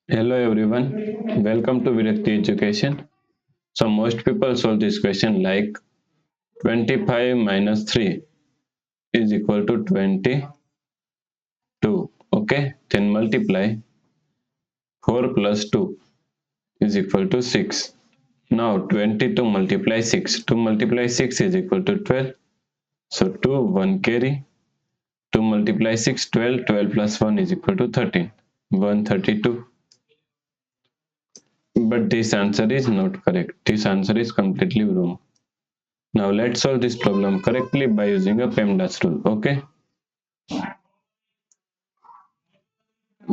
Hello everyone, welcome to Virakti Education. So most people solve this question like 25 minus 3 is equal to 22. Okay, then multiply 4 plus 2 is equal to 6. Now 22 multiply 6. 2 multiply 6 is equal to 12. So 2, 1 carry. 2 multiply 6, 12. 12 plus 1 is equal to 13. 132. But this answer is not correct. This answer is completely wrong. Now let's solve this problem correctly by using a PEMDAS rule. Okay.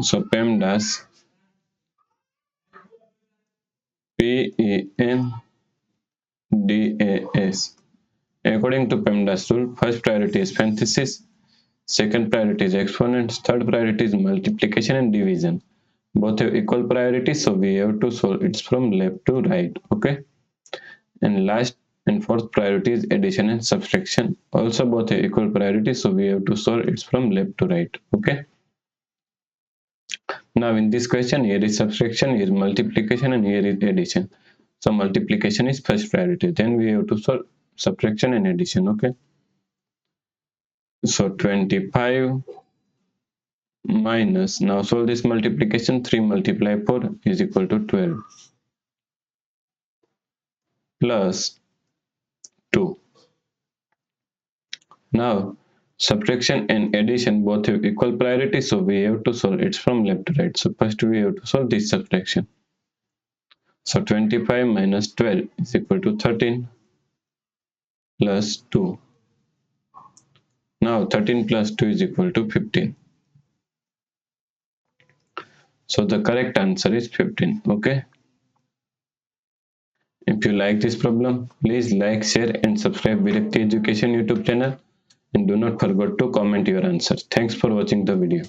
So PEMDAS, PEMDAS. According to PEMDAS rule, first priority is parenthesis, second priority is exponents, third priority is multiplication and division. Both have equal priority, so we have to solve it from left to right. Okay. And last and fourth priority is addition and subtraction. Also both have equal priority, so we have to solve it from left to right. Okay. Now in this question, here is subtraction, here is multiplication, and here is addition. So multiplication is first priority. Then we have to solve subtraction and addition. Okay. So 25 minus, now solve this multiplication, 3 multiply 4 is equal to 12 plus 2. Now subtraction and addition both have equal priority, so we have to solve it from left to right. So first we have to solve this subtraction. So 25 minus 12 is equal to 13 plus 2. Now 13 plus 2 is equal to 15. So the correct answer is 15. Okay. If you like this problem, please like, share and subscribe Virakti Education YouTube channel, and do not forget to comment your answer. Thanks for watching the video.